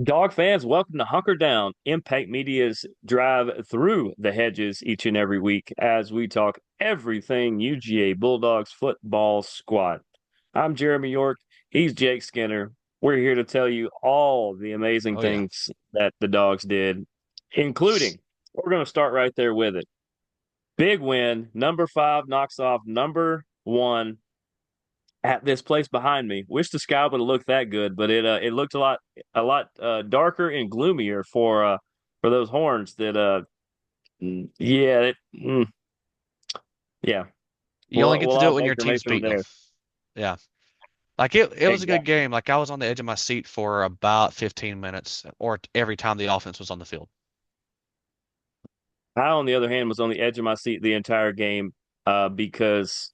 Dog fans, welcome to Hunker Down, Impact Media's drive through the hedges each and every week as we talk everything UGA Bulldogs football squad. I'm Jeremy York. He's Jake Skinner. We're here to tell you all the amazing Oh yeah. things that the Dogs did, including, we're going to start right there with it. Big win. Number five knocks off number one at this place behind me. Wish the sky would have looked that good, but it looked a lot darker and gloomier for those horns that yeah yeah. You only get We'll to do all it when your Baker team's Mayfield beating them. there. Yeah. Like it was a good Exactly. game. Like I was on the edge of my seat for about 15 minutes or every time the offense was on the field. I, on the other hand, was on the edge of my seat the entire game because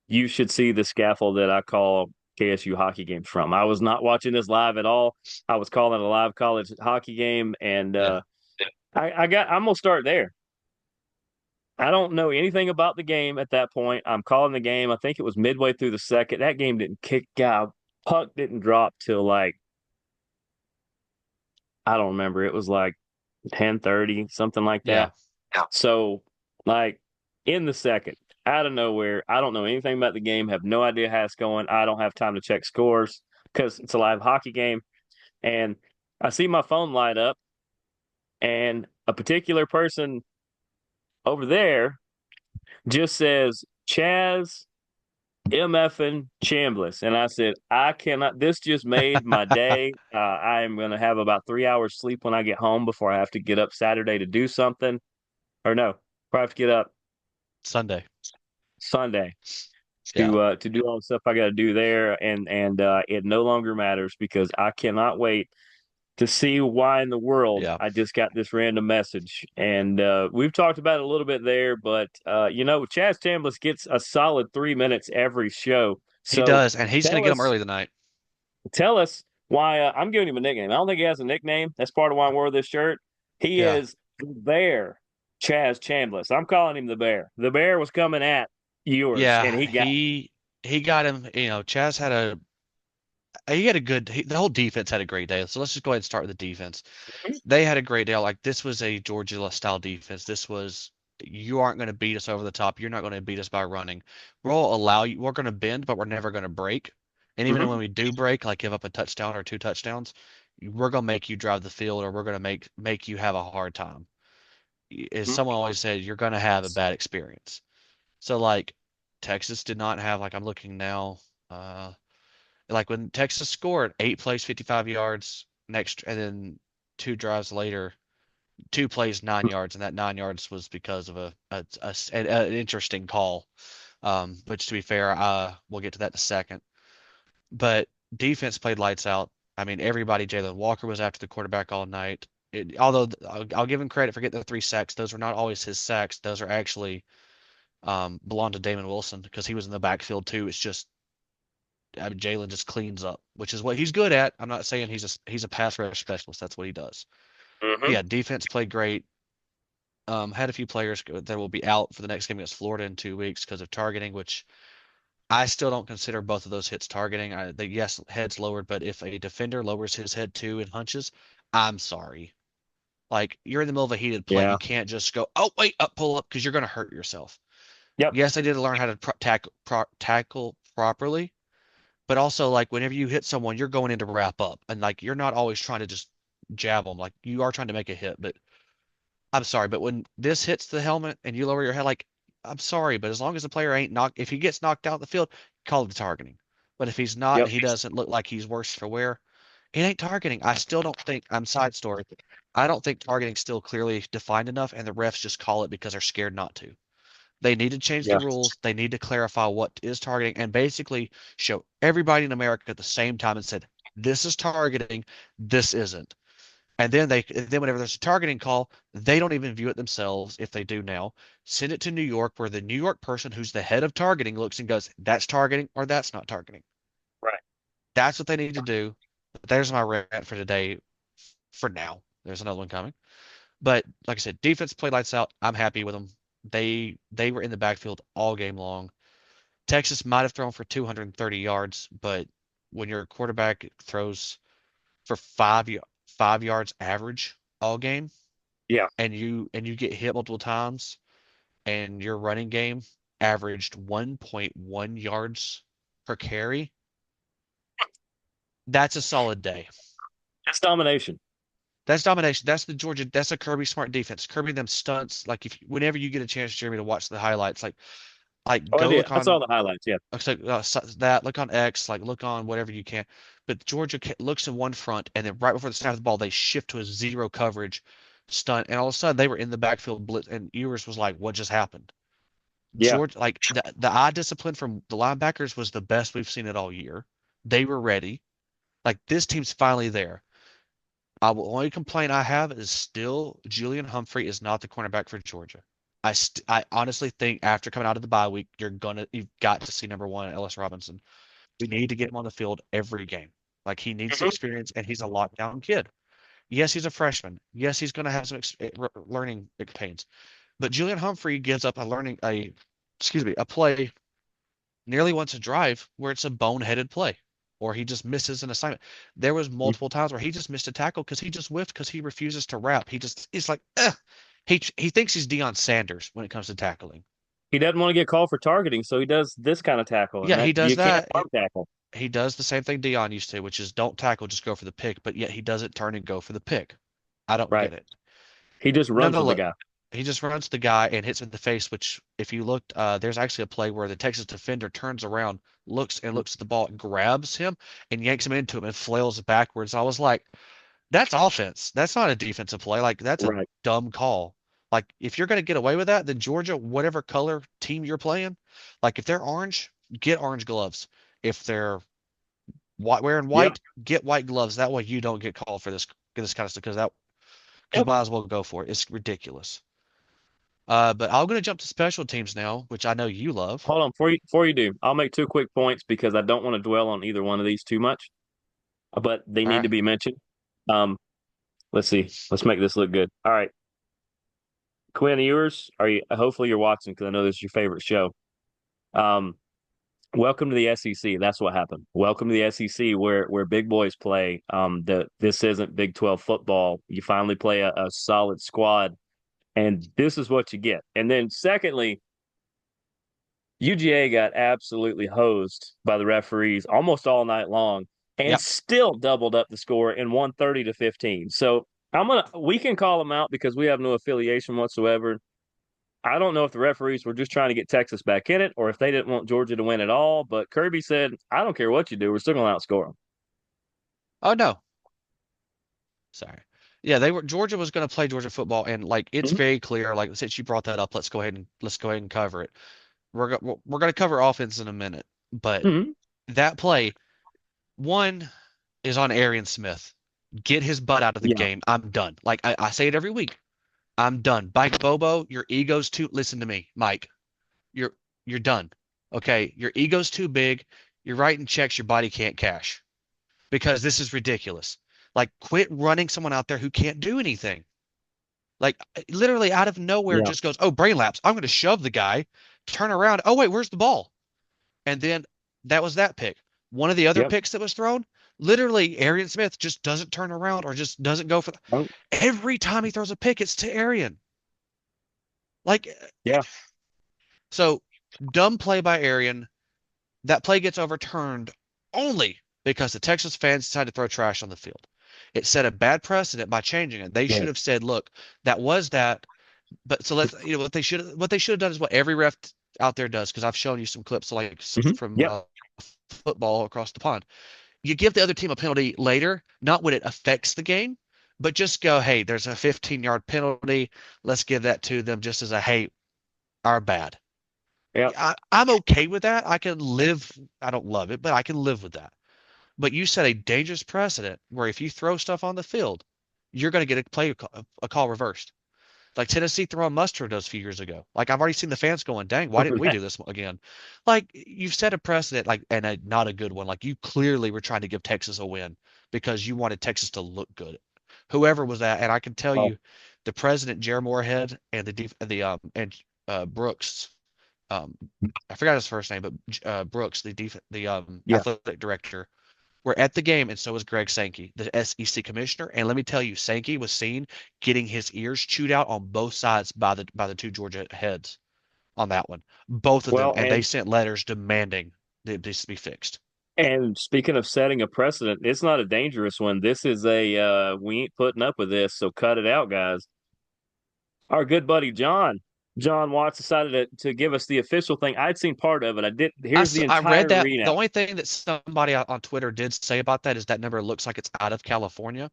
you should see the scaffold that I call KSU hockey games from. I was not watching this live at all. I was calling it a live college hockey game, and Yeah. I'm gonna start there. I don't know anything about the game at that point. I'm calling the game. I think it was midway through the second. That game didn't kick out. Puck didn't drop till like I don't remember. It was like 10:30, something like Yeah. that. Yeah. So like in the second, out of nowhere, I don't know anything about the game, have no idea how it's going. I don't have time to check scores because it's a live hockey game. And I see my phone light up and a particular person over there just says Chaz MFing Chambliss. And I said, I cannot, this just made my day. I am going to have about 3 hours sleep when I get home before I have to get up Saturday to do something. Or no, before I have to get up Sunday. Sunday Yeah. to do all the stuff I got to do there. And it no longer matters because I cannot wait to see why in the world Yeah. I just got this random message. And we've talked about it a little bit there, but Chaz Chambliss gets a solid 3 minutes every show. He So does, and he's gonna tell get them us early tonight. tell us why I'm giving him a nickname. I don't think he has a nickname. That's part of why I wore this shirt. He Yeah. is the Bear, Chaz Chambliss. I'm calling him the Bear. The Bear was coming at yours, and Yeah. he got. He got him, Chaz had a good the whole defense had a great day. So let's just go ahead and start with the defense. They had a great day. Like this was a Georgia style defense. This was you aren't going to beat us over the top. You're not going to beat us by running. We'll allow you. We're going to bend, but we're never going to break. And even when Mm-hmm. we do break, like give up a touchdown or two touchdowns, we're going to make you drive the field, or we're going to make you have a hard time. As someone always said, you're going to have a bad experience. So like Texas did not have like I'm looking now. Uh, like when Texas scored, 8 plays, 55 yards next, and then two drives later 2 plays 9 yards, and that 9 yards was because of an interesting call. Which to be fair, we'll get to that in a second. But defense played lights out. I mean, everybody. Jalen Walker was after the quarterback all night. Although I'll give him credit for getting the 3 sacks. Those are not always his sacks. Those are actually belong to Damon Wilson because he was in the backfield too. It's just I mean, Jalen just cleans up, which is what he's good at. I'm not saying he's a pass rush specialist. That's what he does. But Mm-hmm. yeah, defense played great. Had a few players that will be out for the next game against Florida in 2 weeks because of targeting, which I still don't consider both of those hits targeting. Yes, heads lowered, but if a defender lowers his head too and hunches, I'm sorry. Like you're in the middle of a heated play, you Yeah. can't just go, oh wait, up, pull up, because you're going to hurt yourself. Yep. Yes, I did learn how to tackle properly, but also like whenever you hit someone, you're going in to wrap up, and like you're not always trying to just jab them. Like you are trying to make a hit, but I'm sorry, but when this hits the helmet and you lower your head, like, I'm sorry, but as long as the player ain't knocked, if he gets knocked out of the field, call it targeting. But if he's not Yep. and he doesn't look like he's worse for wear, it ain't targeting. I still don't think, I'm side story. I don't think targeting's still clearly defined enough, and the refs just call it because they're scared not to. They need to change the Yeah. rules. They need to clarify what is targeting and basically show everybody in America at the same time and said, this is targeting, this isn't. And then whenever there's a targeting call, they don't even view it themselves. If they do now, send it to New York, where the New York person who's the head of targeting looks and goes, "That's targeting or that's not targeting." Right. That's what they need to do. There's my rant for today. For now, there's another one coming. But like I said, defense played lights out. I'm happy with them. They were in the backfield all game long. Texas might have thrown for 230 yards, but when your quarterback throws for 5 yards average all game, Yeah. and you get hit multiple times, and your running game averaged 1.1 yards per carry, that's a solid day. That's domination. That's domination. That's the Georgia. That's a Kirby Smart defense. Kirby them stunts. Like if whenever you get a chance, Jeremy, to watch the highlights, like Oh, I go did. look I saw on the highlights. Yeah. that, look on X, like look on whatever you can. But Georgia looks in one front, and then right before the snap of the ball, they shift to a zero coverage stunt, and all of a sudden they were in the backfield blitz, and Ewers was like, "What just happened?" Yeah. George, like the eye discipline from the linebackers was the best we've seen it all year. They were ready. Like this team's finally there. I will only complaint I have is still Julian Humphrey is not the cornerback for Georgia. I honestly think after coming out of the bye week, you've got to see number one Ellis Robinson. We need to get him on the field every game. Like he needs the Mhm. experience, and he's a lockdown kid. Yes, he's a freshman. Yes, he's going to have some learning pains. But Julian Humphrey gives up a play nearly once a drive where it's a boneheaded play, or he just misses an assignment. There was multiple times where he just missed a tackle because he just whiffed because he refuses to wrap. He's like, ugh. He thinks he's Deion Sanders when it comes to tackling. He doesn't want to get called for targeting, so he does this kind of tackle, and Yeah, that he does you can't that. arm tackle. He does the same thing Deion used to, which is don't tackle, just go for the pick. But yet he doesn't turn and go for the pick. I don't Right. get it. He just runs with the Nonetheless, guy. he just runs the guy and hits him in the face, which if you looked, there's actually a play where the Texas defender turns around, looks at the ball, grabs him and yanks him into him and flails backwards. I was like, that's offense. That's not a defensive play. Like that's a Right. dumb call. Like if you're going to get away with that, then Georgia, whatever color team you're playing, like if they're orange, get orange gloves. If they're wearing Yep. white, get white gloves. That way you don't get called for this kind of stuff because Yep. might as well go for it. It's ridiculous. But I'm going to jump to special teams now, which I know you love. Hold on. Before you do, I'll make two quick points because I don't want to dwell on either one of these too much, but they All need right. to be mentioned. Um, let's see. Let's make this look good. All right. Quinn Ewers, are you? Hopefully you're watching because I know this is your favorite show. Um, welcome to the SEC. That's what happened. Welcome to the SEC, where big boys play. This isn't Big 12 football. You finally play a solid squad, and this is what you get. And then secondly, UGA got absolutely hosed by the referees almost all night long, and Yep. still doubled up the score and won 30-15. So we can call them out because we have no affiliation whatsoever. I don't know if the referees were just trying to get Texas back in it or if they didn't want Georgia to win at all. But Kirby said, I don't care what you do. We're still going to outscore them. Oh no. Sorry. Yeah, Georgia was going to play Georgia football, and like it's Mm-hmm. very clear. Like since you brought that up, let's go ahead and cover it. We're going to cover offense in a minute, but Mm-hmm. that play one is on Arian Smith. Get his butt out of the Yeah. game. I'm done. Like I say it every week. I'm done. Mike Bobo, your ego's too. Listen to me, Mike. You're you're done. Okay, your ego's too big. You're writing checks your body can't cash because this is ridiculous. Like, quit running someone out there who can't do anything. Like, literally out of nowhere, Yeah. just goes, "Oh, brain lapse. I'm going to shove the guy." Turn around. Oh wait, where's the ball? And then that was that pick. One of the other Yep. picks that was thrown, literally, Arian Smith just doesn't turn around or just doesn't go for. Oh, Every time he throws a pick, it's to Arian. Like, yeah. so dumb play by Arian. That play gets overturned only because the Texas fans decided to throw trash on the field. It set a bad precedent by changing it. They should Right. have said, "Look, that was that." But so what they should have done is what every ref out there does because I've shown you some clips like Mm-hmm. from Yep. football across the pond. You give the other team a penalty later, not when it affects the game, but just go, "Hey, there's a 15-yard penalty. Let's give that to them just as a hey, our bad." Yep. I'm okay with that. I can live. I don't love it, but I can live with that. But you set a dangerous precedent where if you throw stuff on the field, you're going to get a call reversed. Like Tennessee throwing mustard those few years ago. Like I've already seen the fans going, "Dang, why didn't we do this again?" Like you've set a precedent, like not a good one. Like you clearly were trying to give Texas a win because you wanted Texas to look good. Whoever was that, and I can tell Well, you, the president, Jerry Moorhead, and Brooks, I forgot his first name, but Brooks, the yeah. athletic director, were at the game, and so was Greg Sankey, the SEC commissioner. And let me tell you, Sankey was seen getting his ears chewed out on both sides by the two Georgia heads on that one, both of them, Well, and they sent letters demanding that this be fixed. and speaking of setting a precedent, it's not a dangerous one. This is a we ain't putting up with this, so cut it out, guys. Our good buddy John Watts decided to give us the official thing. I'd seen part of it. I did. Here's the I read entire that. The readout. only thing that somebody on Twitter did say about that is that number looks like it's out of California.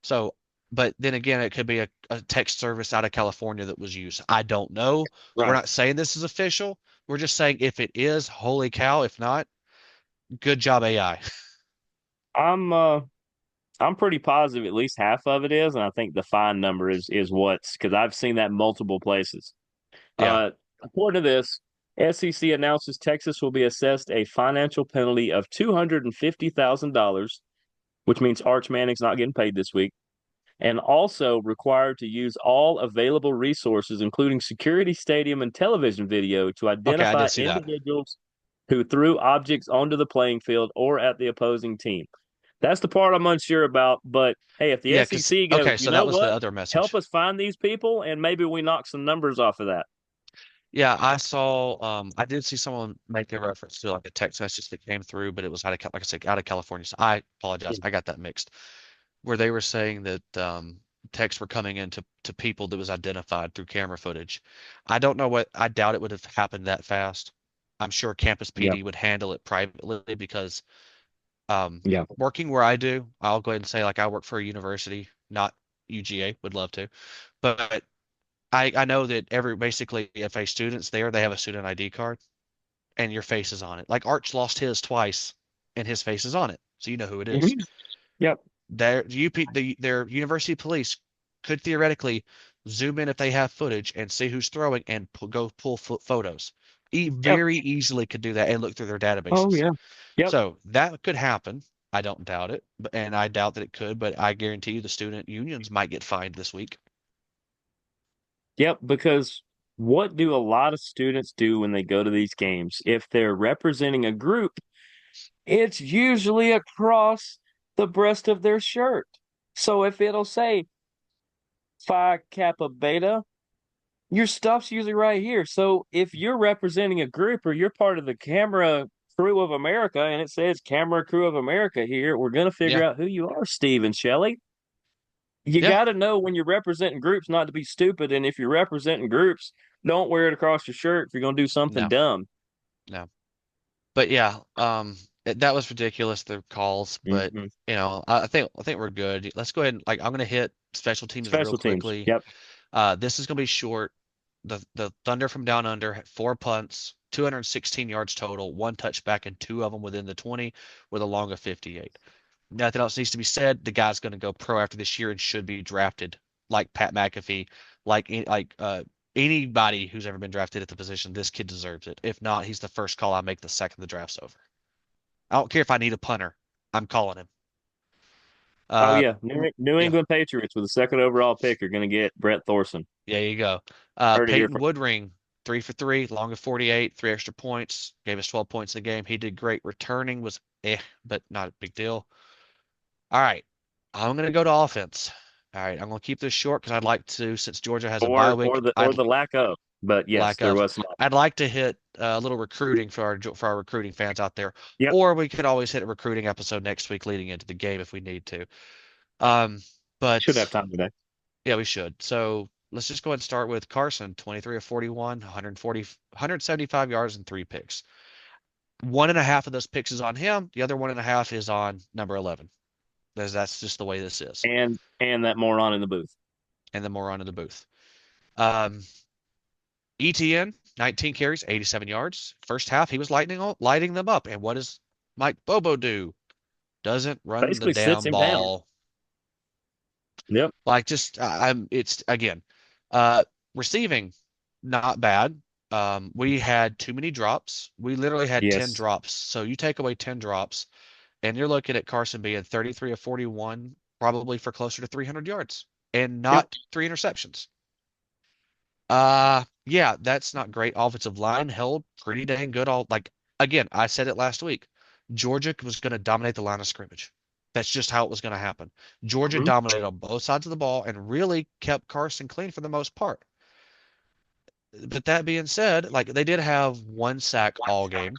So, but then again, it could be a text service out of California that was used. I don't know. We're Right. not saying this is official. We're just saying if it is, holy cow. If not, good job, AI. I'm uh I'm pretty positive at least half of it is, and I think the fine number is what's because I've seen that multiple places. Yeah. According to this, SEC announces Texas will be assessed a financial penalty of $250,000, which means Arch Manning's not getting paid this week, and also required to use all available resources, including security stadium and television video, to Okay, I identify did see that. individuals who threw objects onto the playing field or at the opposing team. That's the part I'm unsure about. But hey, if the Yeah, because SEC goes, okay, you so know that was the what? other Help message. us find these people, and maybe we knock some numbers off of that. Yeah, I saw. I did see someone make a reference to like a text message that came through, but it was out of like I said, out of California. So I apologize. I got that mixed. Where they were saying that texts were coming in to people that was identified through camera footage. I don't know what. I doubt it would have happened that fast. I'm sure Campus Yeah, PD would handle it privately because yeah. working where I do, I'll go ahead and say like I work for a university, not UGA. Would love to, but I know that every basically if a student's there, they have a student ID card and your face is on it. Like Arch lost his twice and his face is on it. So you know who it is. Mhm. Yep, Their university police could theoretically zoom in if they have footage and see who's throwing and go pull photos. yep. Very easily could do that and look through their Oh databases. yeah, yep, So that could happen. I don't doubt it, and I doubt that it could, but I guarantee you the student unions might get fined this week. yep. Because what do a lot of students do when they go to these games? If they're representing a group, it's usually across the breast of their shirt. So if it'll say Phi Kappa Beta, your stuff's usually right here. So if you're representing a group or you're part of the camera crew of America and it says camera crew of America here, we're going to figure Yeah, out who you are, Steve and Shelley. You yeah, got to know when you're representing groups not to be stupid. And if you're representing groups, don't wear it across your shirt if you're going to do something no, dumb. no. But yeah, that was ridiculous, the calls, but Hmm. I think we're good. Let's go ahead and like I'm gonna hit special teams real Special teams. quickly. Yep. This is gonna be short. The Thunder from down under had 4 punts, 216 yards total, one touchback, and two of them within the 20 with a long of 58. Nothing else needs to be said. The guy's gonna go pro after this year and should be drafted like Pat McAfee, like anybody who's ever been drafted at the position. This kid deserves it. If not, he's the first call I make the second the draft's over. I don't care if I need a punter. I'm calling him. Oh, Uh, yeah. New yeah, England Patriots with the second overall pick are going to get Brett Thorson. yeah, you go. Heard it here Peyton from. Woodring, 3 for 3, long of 48, three extra points, gave us 12 points in the game. He did great. Returning was but not a big deal. All right, I'm gonna go to offense. All right, I'm gonna keep this short because I'd like to, since Georgia has a bye Or week, the I'd lack of. But yes, lack there of. was some. I'd like to hit a little recruiting for our recruiting fans out there, Yep. or we could always hit a recruiting episode next week leading into the game if we need to. Um, Should have but time today. yeah, we should. So let's just go ahead and start with Carson, 23 of 41, 140, 175 yards and three picks. One and a half of those picks is on him. The other one and a half is on number 11. That's just the way this is. And that moron in the booth. And then more on in the booth. Um, ETN, 19 carries, 87 yards. First half, he was lighting them up. And what does Mike Bobo do? Doesn't run the Basically sits damn him down. ball. Yep. Like just it's again, uh, receiving not bad. We had too many drops. We literally had 10 Yes. drops. So you take away 10 drops, and you're looking at Carson being 33 of 41, probably for closer to 300 yards and Yep. not three interceptions. Yeah, that's not great. Offensive line held pretty dang good. All like again, I said it last week. Georgia was going to dominate the line of scrimmage. That's just how it was going to happen. Georgia Mhm. dominated on both sides of the ball and really kept Carson clean for the most part. But that being said, like they did have one sack all game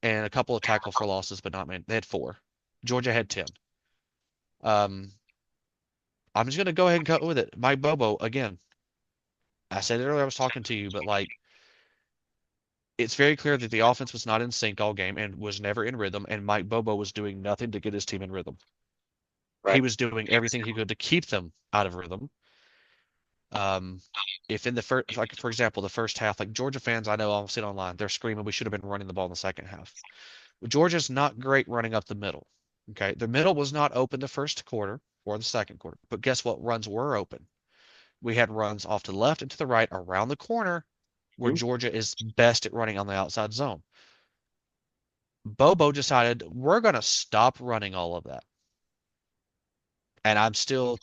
and a couple of tackle for losses, but not many. They had four. Georgia had 10. Um, I'm just going to go ahead and cut with it. Mike Bobo, again, I said it earlier, I was talking to you, but like it's very clear that the offense was not in sync all game and was never in rhythm, and Mike Bobo was doing nothing to get his team in rhythm. He Right. was doing everything he could to keep them out of rhythm. Um, if in the first, like for example, the first half, like Georgia fans, I know I'll see it online, they're screaming we should have been running the ball in the second half. Georgia's not great running up the middle. Okay, the middle was not open the first quarter or the second quarter, but guess what? Runs were open. We had runs off to the left and to the right around the corner where Mhm. Georgia is best at running on the outside zone. Bobo decided we're going to stop running all of that. And I'm still,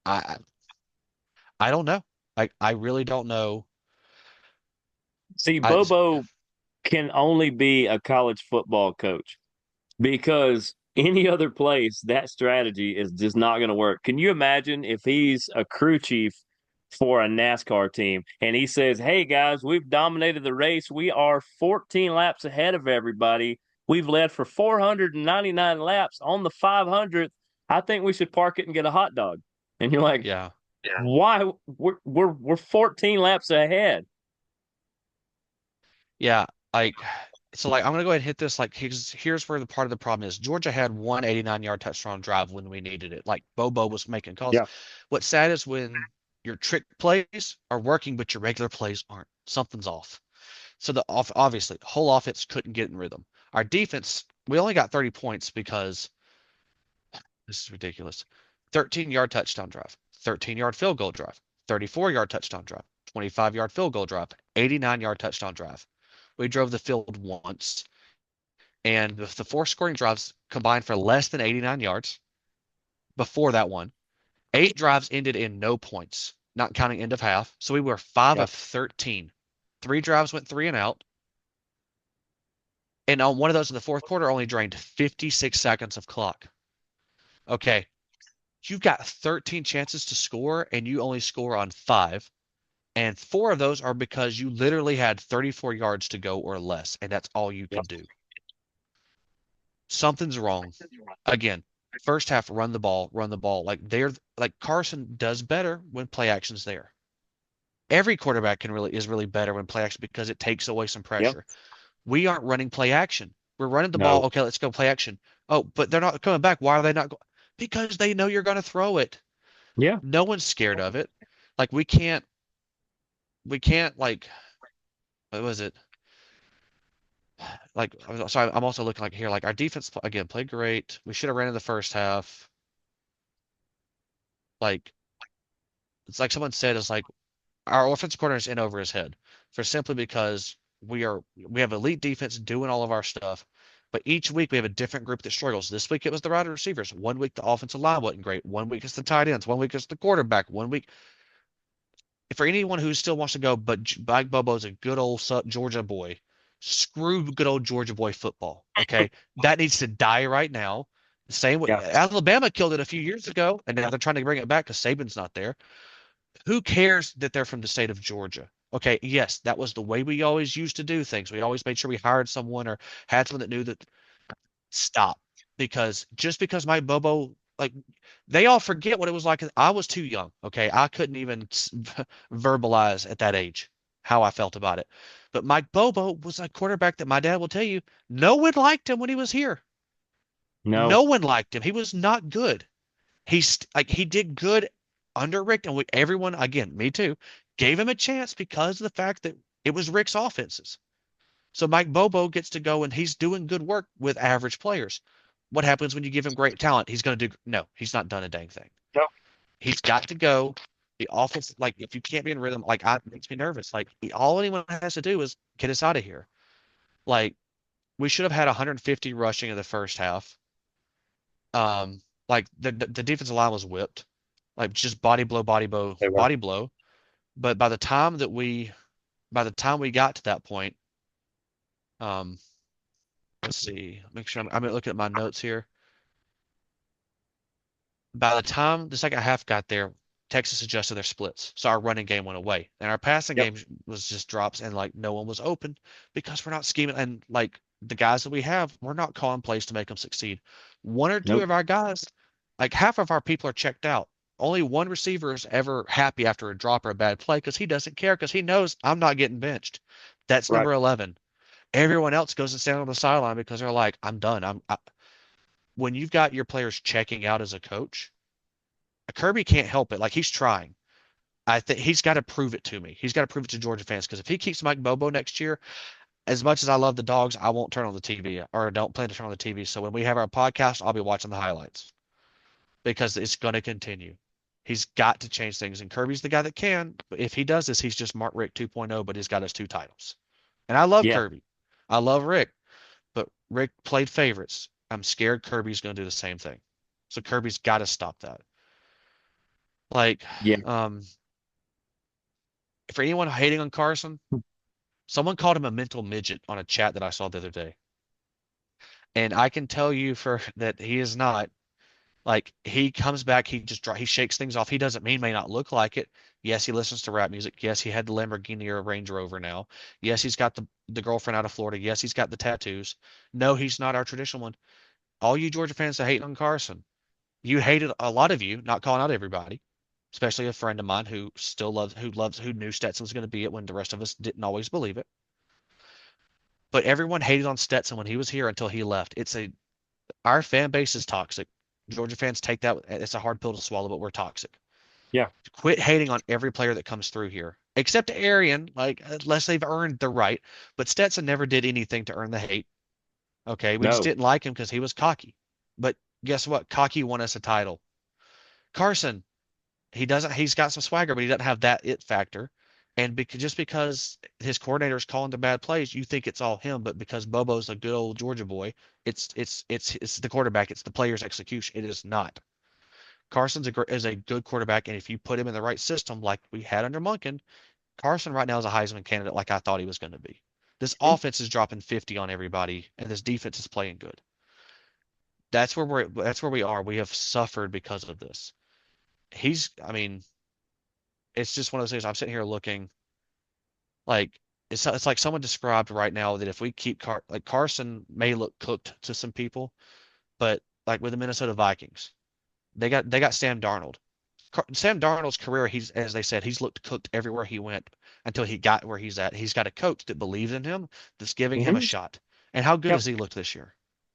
I, I don't know. I really don't know. See, I, Bobo can only be a college football coach because any other place that strategy is just not going to work. Can you imagine if he's a crew chief for a NASCAR team and he says, "Hey guys, we've dominated the race. We are 14 laps ahead of everybody. We've led for 499 laps on the 500th. I think we should park it and get a hot dog." And you're like, yeah, "Why? We're 14 laps ahead." yeah. Like, so like, I'm going to go ahead and hit this. Like, here's where the part of the problem is. Georgia had one 89-yard touchdown drive when we needed it. Like, Bobo was making calls. Yeah. What's sad is when your trick plays are working, but your regular plays aren't. Something's off. So obviously, the whole offense couldn't get in rhythm. Our defense, we only got 30 points because this is ridiculous. 13-yard touchdown drive, 13-yard field goal drive, 34-yard touchdown drive, 25-yard field goal drive, 89-yard touchdown drive. We drove the field once, and the four scoring drives combined for less than 89 yards before that one. Eight drives ended in no points, not counting end of half. So we were 5 Yeah. of 13. Three drives went three and out. And on one of those in the fourth quarter, only drained 56 seconds of clock. Okay, you've got 13 chances to score, and you only score on five. And four of those are because you literally had 34 yards to go or less, and that's all you Yeah. could do. Something's wrong. Again, first half, run the ball, run the ball. Like Carson does better when play action's there. Every quarterback is really better when play action because it takes away some Yep. pressure. We aren't running play action. We're running the ball. No. Okay, let's go play action. Oh, but they're not coming back. Why are they not going? Because they know you're going to throw it. Yeah. No one's scared of it. Like we can't like, what was it? Like, sorry, I'm also looking like here, like our defense again played great. We should have ran in the first half. Like, it's like someone said, it's like our offensive coordinator is in over his head for simply because we have elite defense doing all of our stuff. But each week we have a different group that struggles. This week it was the wide receivers. One week the offensive line wasn't great. One week it's the tight ends. One week it's the quarterback. One week for anyone who still wants to go, but Mike Bobo's a good old Georgia boy. Screw good old Georgia boy football. Okay, that needs to die right now. Same way Yeah. Alabama killed it a few years ago, and now they're trying to bring it back because Saban's not there. Who cares that they're from the state of Georgia? Okay, yes, that was the way we always used to do things. We always made sure we hired someone or had someone that knew that. Stop. Because just because my Bobo, like, they all forget what it was like. I was too young. Okay, I couldn't even verbalize at that age how I felt about it. But Mike Bobo was a quarterback that my dad will tell you no one liked him when he was here. No. No one liked him. He was not good. He did good under Rick, and everyone again, me too, gave him a chance because of the fact that it was Rick's offenses. So Mike Bobo gets to go and he's doing good work with average players. What happens when you give him great talent? He's going to do no, he's not done a dang thing. No. He's got to go. The offense, like if you can't be in rhythm, like it makes me nervous. Like all anyone has to do is get us out of here. Like we should have had 150 rushing in the first half. Like the defensive line was whipped, like just body blow, body blow, They were. body blow. But by the time we got to that point, um, let's see. Make sure I'm looking at my notes here. By the time the second half got there, Texas adjusted their splits, so our running game went away, and our passing Yep. game was just drops, and like no one was open because we're not scheming, and like the guys that we have, we're not calling plays to make them succeed. One or two Nope. of our guys, like half of our people are checked out. Only one receiver is ever happy after a drop or a bad play because he doesn't care because he knows I'm not getting benched. That's Right. number 11. Everyone else goes and stand on the sideline because they're like, I'm done. When you've got your players checking out as a coach, Kirby can't help it. Like he's trying. I think he's got to prove it to me. He's got to prove it to Georgia fans because if he keeps Mike Bobo next year, as much as I love the dogs, I won't turn on the TV or don't plan to turn on the TV. So when we have our podcast, I'll be watching the highlights because it's going to continue. He's got to change things, and Kirby's the guy that can. But if he does this, he's just Mark Rick 2.0, but he's got his two titles. And I love Yeah. Kirby. I love Rick, but Rick played favorites. I'm scared Kirby's going to do the same thing. So Kirby's got to stop that. Like, Yeah. um, for anyone hating on Carson, someone called him a mental midget on a chat that I saw the other day. And I can tell you for that he is not. Like he comes back, he shakes things off. He doesn't mean may not look like it. Yes, he listens to rap music. Yes, he had the Lamborghini or Range Rover now. Yes, he's got the girlfriend out of Florida. Yes, he's got the tattoos. No, he's not our traditional one. All you Georgia fans that hate on Carson, you hated a lot of you, not calling out everybody, especially a friend of mine who knew Stetson was going to be it when the rest of us didn't always believe it. But everyone hated on Stetson when he was here until he left. Our fan base is toxic. Georgia fans take that. It's a hard pill to swallow, but we're toxic. Yeah. Quit hating on every player that comes through here, except Arian, like unless they've earned the right. But Stetson never did anything to earn the hate. Okay, we just No. didn't like him because he was cocky. But guess what? Cocky won us a title. Carson, he doesn't. He's got some swagger, but he doesn't have that it factor. And just because his coordinator is calling the bad plays, you think it's all him. But because Bobo's a good old Georgia boy, it's the quarterback. It's the player's execution. It is not. Is a good quarterback, and if you put him in the right system, like we had under Monken, Carson right now is a Heisman candidate, like I thought he was going to be. This Mhm. offense is dropping 50 on everybody, and this defense is playing good. That's where we are. We have suffered because of this. I mean, it's just one of those things. I'm sitting here looking like it's like someone described right now that if we keep Carson may look cooked to some people, but like with the Minnesota Vikings, they got Sam Darnold. Sam Darnold's career, he's as they said, he's looked cooked everywhere he went until he got where he's at. He's got a coach that believes in him, that's giving him a Hmm. shot. And how good Yep. has he looked this year?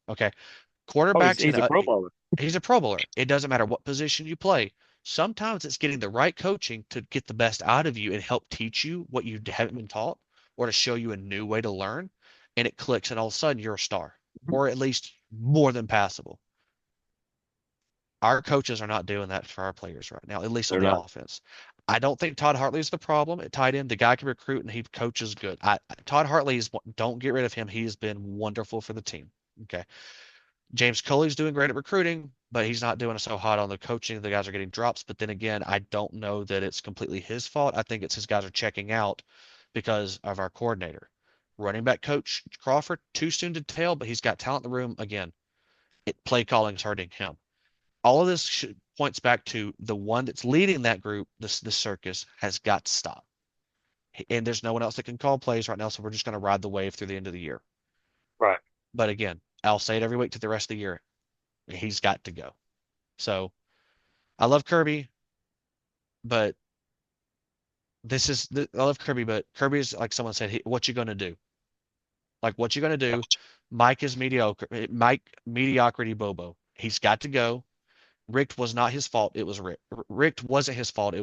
Okay, Oh, he's quarterbacks he's a Pro Bowler. he's a Pro Bowler. It doesn't matter what position you play. Sometimes it's getting the right coaching to get the best out of you and help teach you what you haven't been taught, or to show you a new way to learn, and it clicks, and all of a sudden you're a star, Mhm. or at least more than passable. Our coaches are not doing that for our players right now, at least on They're the not. offense. I don't think Todd Hartley is the problem at tight end. The guy can recruit and he coaches good. Todd Hartley is don't get rid of him. He has been wonderful for the team. Okay. James Coley's doing great at recruiting, but he's not doing so hot on the coaching. The guys are getting drops. But then again, I don't know that it's completely his fault. I think it's his guys are checking out because of our coordinator. Running back coach Crawford, too soon to tell, but he's got talent in the room. Again, play calling's hurting him. All of this points back to the one that's leading that group, this circus, has got to stop. And there's no one else that can call plays right now, so we're just going to ride the wave through the end of the year. Right. But again, I'll say it every week to the rest of the year. He's got to go. So I love Kirby, but I love Kirby, but Kirby is like someone said, what you going to do? Like, what you going to do? Mike is mediocre. Mike, mediocrity Bobo. He's got to go. Rick was not his fault. It was Rick. Rick wasn't his fault.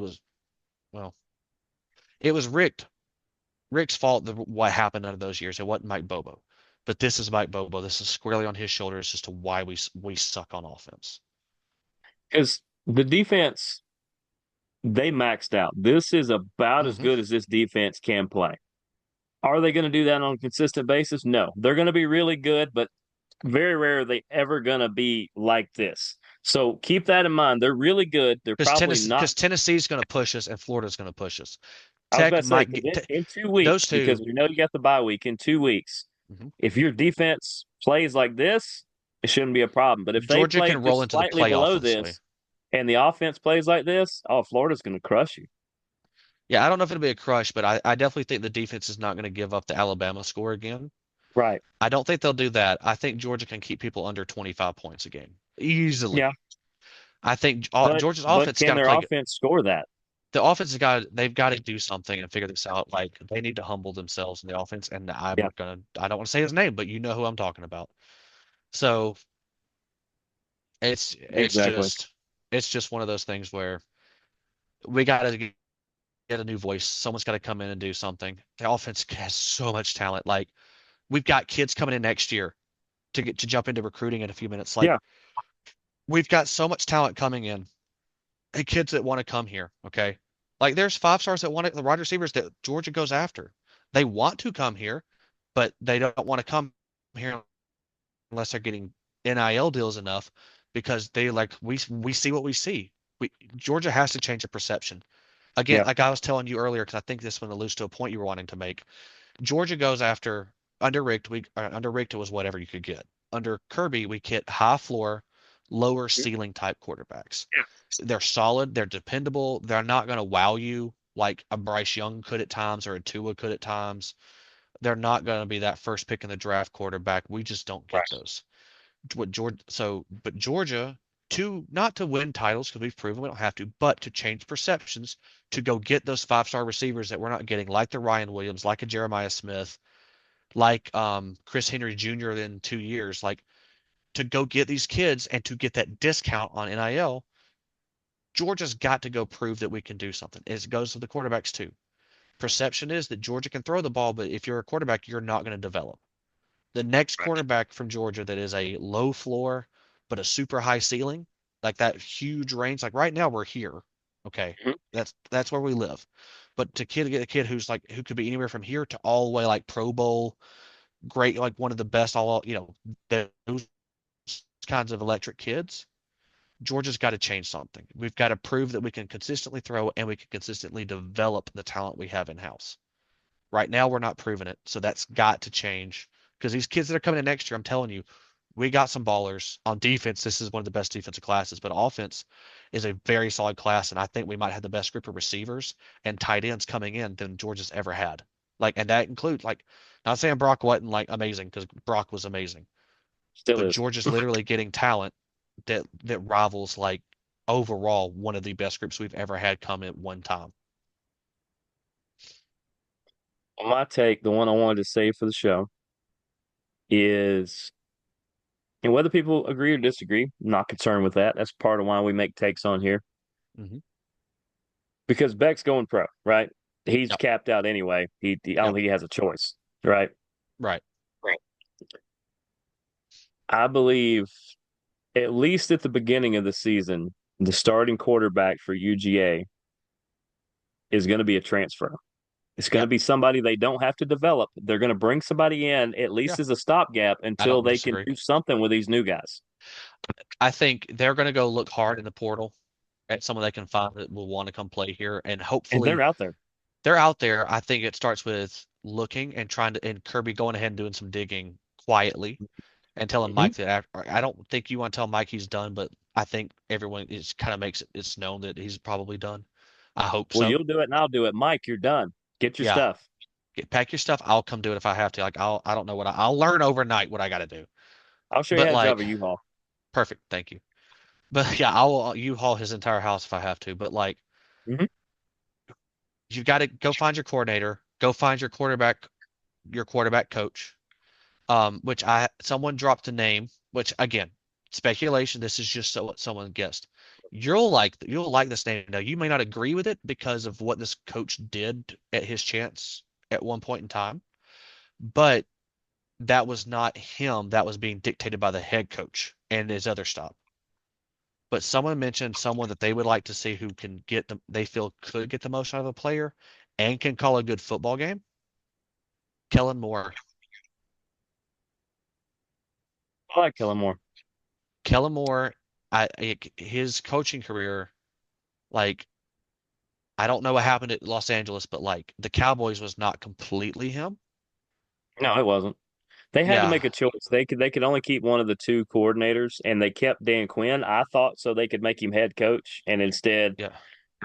Well, it was Rick's fault what happened out of those years. It wasn't Mike Bobo. But this is Mike Bobo. This is squarely on his shoulders as to why we suck on offense. Because the defense, they maxed out. This is about as Hmm. good as this defense can play. Are they going to do that on a consistent basis? No. They're going to be really good, but very rare are they ever going to be like this. So keep that in mind. They're really good. They're probably not. Because Tennessee's going to push us and Florida's going to push us. I was about Tech to say, might because get in 2 weeks, those because two. we know you got the bye week in 2 weeks, Hmm. If your defense plays like this, it shouldn't be a problem. But if they Georgia play can roll just into the slightly playoff below this way. this and the offense plays like this, oh, Florida's going to crush you. Yeah, I don't know if it'll be a crush, but I definitely think the defense is not going to give up the Alabama score again. Right. I don't think they'll do that. I think Georgia can keep people under 25 points a game Yeah. easily. I think But Georgia's but offense got can to their play. offense score that? The offense has got they've got to do something and figure this out. Like they need to humble themselves in the offense. And Yeah, I don't want to say his name, but you know who I'm talking about. So it's exactly. just one of those things where we got to get a new voice. Someone's got to come in and do something. The offense has so much talent. Like we've got kids coming in next year to jump into recruiting in a few minutes. Like Yeah. we've got so much talent coming in. Hey, kids that want to come here, okay? Like there's five stars that want to, the wide receivers that Georgia goes after. They want to come here, but they don't want to come here unless they're getting NIL deals enough because they like we see what we see. Georgia has to change the perception. Again, Yeah. like I was telling you earlier, because I think this one alludes to a point you were wanting to make. Georgia goes after under Richt it was whatever you could get. Under Kirby, we get high floor, lower ceiling type quarterbacks. They're solid, they're dependable, they're not going to wow you like a Bryce Young could at times or a Tua could at times. They're not going to be that first pick in the draft quarterback. We just don't get Right. those. But Georgia to not to win titles because we've proven we don't have to, but to change perceptions, to go get those five-star receivers that we're not getting, like the Ryan Williams, like a Jeremiah Smith, like Chris Henry Jr. in 2 years, like to go get these kids and to get that discount on NIL, Georgia's got to go prove that we can do something. It goes to the quarterbacks too. Perception is that Georgia can throw the ball, but if you're a quarterback, you're not going to develop. The next quarterback from Georgia that is a low floor but a super high ceiling, like that huge range. Like right now we're here. Okay. Mhm. That's where we live. But to get a kid who's like who could be anywhere from here to all the way like Pro Bowl, great, like one of the best all those kinds of electric kids, Georgia's got to change something. We've got to prove that we can consistently throw and we can consistently develop the talent we have in house. Right now, we're not proving it, so that's got to change. Because these kids that are coming in next year, I'm telling you, we got some ballers on defense. This is one of the best defensive classes, but offense is a very solid class, and I think we might have the best group of receivers and tight ends coming in than Georgia's ever had. Like, and that includes like, not saying Brock wasn't like amazing because Brock was amazing, Still but is. Georgia's literally getting talent that rivals like overall one of the best groups we've ever had come at one time. My take, the one I wanted to say for the show, is, and whether people agree or disagree, I'm not concerned with that. That's part of why we make takes on here. Hmm. Because Beck's going pro, right? He's Yep. capped out anyway. I don't Yep. think he has a choice, right? Right. Right. I believe, at least at the beginning of the season, the starting quarterback for UGA is going to be a transfer. It's going to Yep. be somebody they don't have to develop. They're going to bring somebody in at Yeah. least as a stopgap I until don't they can disagree. do something with these new guys. I think they're going to go look hard in the portal at someone they can find that will want to come play here, and And they're hopefully out there. they're out there. I think it starts with looking and trying to, and Kirby going ahead and doing some digging quietly and telling Mm-hmm. Mike that I don't think you want to tell Mike he's done, but I think everyone is kind of makes it's known that he's probably done. I hope Well, so. you'll do it and I'll do it. Mike, you're done. Get your Yeah, stuff. pack your stuff. I'll come do it if I have to. Like I don't know I'll learn overnight what I got to do. I'll show you But how to drive like, a U-Haul. perfect. Thank you. But yeah, I will U-Haul his entire house if I have to. But like, Mm-hmm. you've got to go find your coordinator, go find your quarterback coach. Which I someone dropped a name, which again, speculation. This is just so what someone guessed. You'll like this name. Now you may not agree with it because of what this coach did at his chance at one point in time, but that was not him. That was being dictated by the head coach and his other stop. But someone mentioned someone that they would like to see who can get them, they feel could get the most out of a player and can call a good football game. Kellen Moore. I like Kellen Moore. Kellen Moore, his coaching career, like I don't know what happened at Los Angeles, but like the Cowboys was not completely him. No, it wasn't. They had to Yeah, make a choice. They could only keep one of the two coordinators, and they kept Dan Quinn. I thought so they could make him head coach, and instead yeah.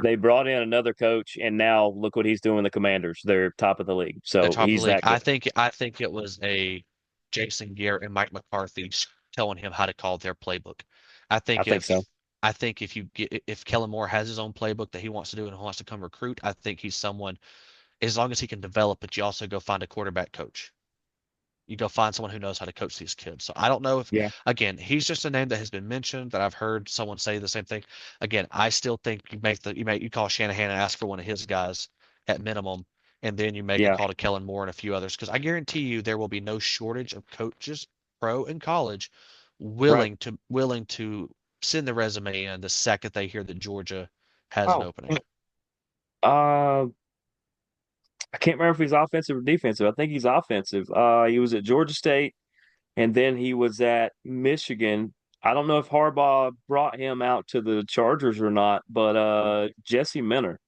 they brought in another coach, and now look what he's doing with the Commanders. They're top of the league. They're So top of the he's league. that good. I think it was a Jason Garrett and Mike McCarthy telling him how to call their playbook. I I think think so. if you get if Kellen Moore has his own playbook that he wants to do and wants to come recruit, I think he's someone as long as he can develop it, you also go find a quarterback coach. You go find someone who knows how to coach these kids. So I don't know if, Yeah, again, he's just a name that has been mentioned that I've heard someone say the same thing. Again, I still think you call Shanahan and ask for one of his guys at minimum, and then you make a yeah. call to Kellen Moore and a few others because I guarantee you there will be no shortage of coaches, pro and college, Right. willing to send the resume in the second they hear that Georgia has an Oh, opening. uh, I can't remember if he's offensive or defensive. I think he's offensive. He was at Georgia State, and then he was at Michigan. I don't know if Harbaugh brought him out to the Chargers or not, but Jesse Minter,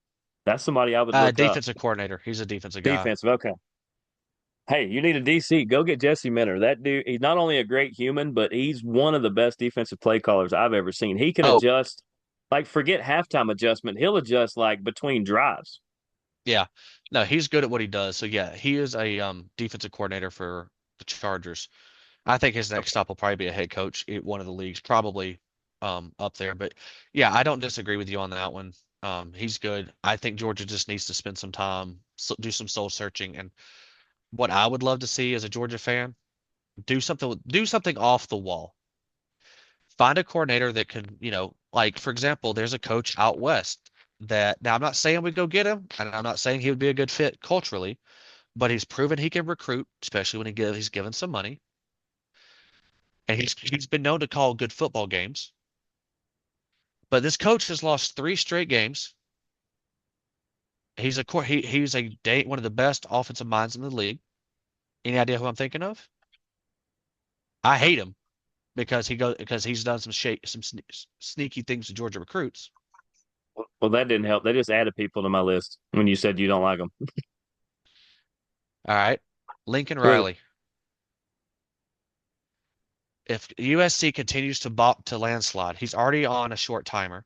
that's somebody I would look up. Defensive coordinator. He's a defensive guy. Defensive. Okay. Hey, you need a DC. Go get Jesse Minter. That dude, he's not only a great human, but he's one of the best defensive play callers I've ever seen. He can Oh, adjust, like forget halftime adjustment. He'll adjust like between drives. yeah. No, he's good at what he does. So yeah, he is a defensive coordinator for the Chargers. I think his next stop will probably be a head coach at one of the leagues, probably up there. But yeah, I don't disagree with you on that one. He's good. I think Georgia just needs to spend some time, do some soul searching. And what I would love to see as a Georgia fan, do something off the wall. Find a coordinator that can, like for example, there's a coach out west that now I'm not saying we go get him, and I'm not saying he would be a good fit culturally, but he's proven he can recruit, especially when he's given some money, and he's been known to call good football games. But this coach has lost three straight games. He's a day one of the best offensive minds in the league. Any idea who I'm thinking of? I hate him because he's done sneaky things to Georgia recruits. Well, that didn't help. They just added people to my list when you said you don't like them. All right, Lincoln Who? Riley. If USC continues to landslide, he's already on a short timer.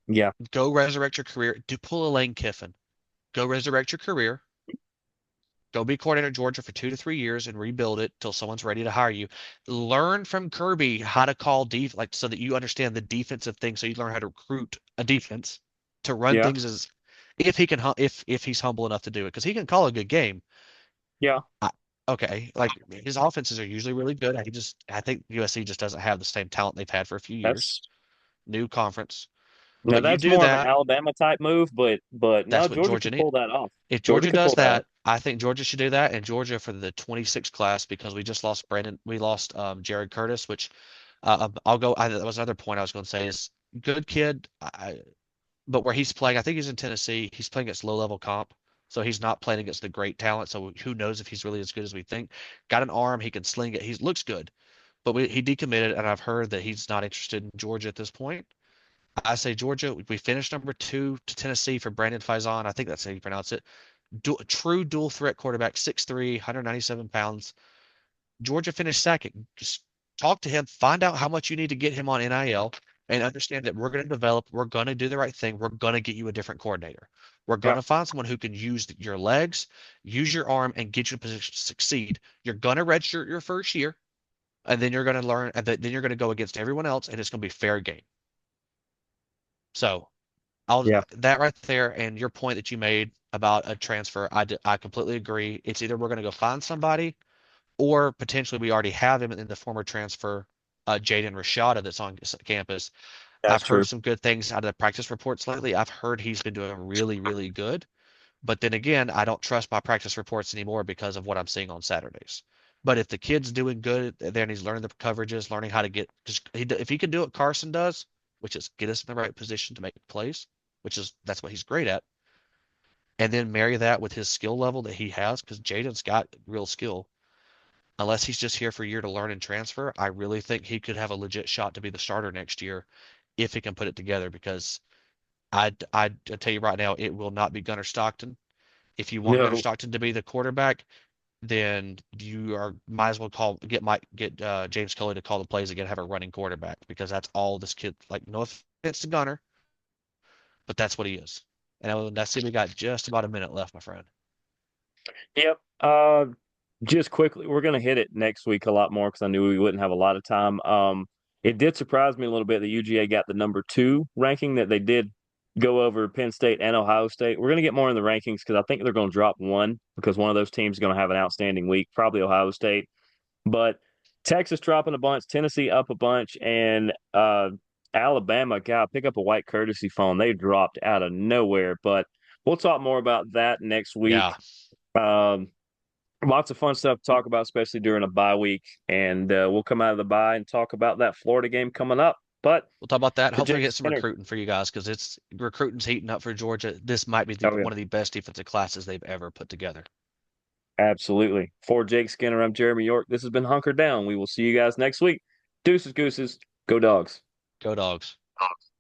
Yeah, Go resurrect your career. Do pull a Lane Kiffin. Go resurrect your career. Go be coordinator at Georgia for 2 to 3 years and rebuild it till someone's ready to hire you. Learn from Kirby how to call like so that you understand the defensive thing, so you learn how to recruit a defense to run yeah, things as if he can if he's humble enough to do it because he can call a good game. yeah. I, okay, like his offenses are usually really good. I think USC just doesn't have the same talent they've had for a few years. That's New conference, now but you that's do more of an that. Alabama type move, but no, That's what Georgia Georgia could needs. pull that off. If Georgia Georgia could does pull that off. that, I think Georgia should do that. And Georgia for the 26 class because we lost Jared Curtis, which I'll go. That was another point I was going to say is good kid, but where he's playing, I think he's in Tennessee. He's playing against low level comp, so he's not playing against the great talent. So who knows if he's really as good as we think? Got an arm, he can sling it. He looks good, but he decommitted, and I've heard that he's not interested in Georgia at this point. I say Georgia. We finished number two to Tennessee for Brandon Faison. I think that's how you pronounce it. True dual threat quarterback, 6'3", 197 pounds. Georgia finished second. Just talk to him, find out how much you need to get him on NIL, and understand that we're going to develop, we're going to do the right thing. We're going to get you a different coordinator. We're going Yeah, to find someone who can use your legs, use your arm, and get you in a position to succeed. You're going to redshirt your first year, and then you're going to learn, and then you're going to go against everyone else, and it's going to be fair game. So I'll yeah, that right there, and your point that you made about a transfer, I completely agree. It's either we're going to go find somebody, or potentially we already have him in the former transfer, Jaden Rashada, that's on campus. that's I've heard true. some good things out of the practice reports lately. I've heard he's been doing really, really good. But then again, I don't trust my practice reports anymore because of what I'm seeing on Saturdays. But if the kid's doing good, then he's learning the coverages, learning how to get. Because if he can do what Carson does, which is get us in the right position to make plays, that's what he's great at, and then marry that with his skill level that he has, because Jaden's got real skill. Unless he's just here for a year to learn and transfer, I really think he could have a legit shot to be the starter next year if he can put it together. Because I tell you right now, it will not be Gunnar Stockton. If you want Gunnar No, Stockton to be the quarterback, then you are might as well get James Coley to call the plays again, have a running quarterback because that's all this kid like. No offense to Gunner, but that's what he is. And I see we got just about a minute left, my friend. Yep. Just quickly, we're going to hit it next week a lot more because I knew we wouldn't have a lot of time. It did surprise me a little bit that UGA got the number 2 ranking, that they did go over Penn State and Ohio State. We're going to get more in the rankings because I think they're going to drop one because one of those teams is going to have an outstanding week, probably Ohio State. But Texas dropping a bunch, Tennessee up a bunch, and Alabama, God, pick up a white courtesy phone. They dropped out of nowhere. But we'll talk more about that next week. Yeah, Um, Lots of fun stuff to talk about, especially during a bye week. And we'll come out of the bye and talk about that Florida game coming up. But we'll talk about that. for Hopefully, Jake get some Skinner, recruiting for you guys because it's recruiting's heating up for Georgia. This might be oh, yeah, one of the best defensive classes they've ever put together. absolutely. For Jake Skinner, I'm Jeremy York. This has been Hunker Down. We will see you guys next week. Deuces, gooses, go dogs. Go Dogs.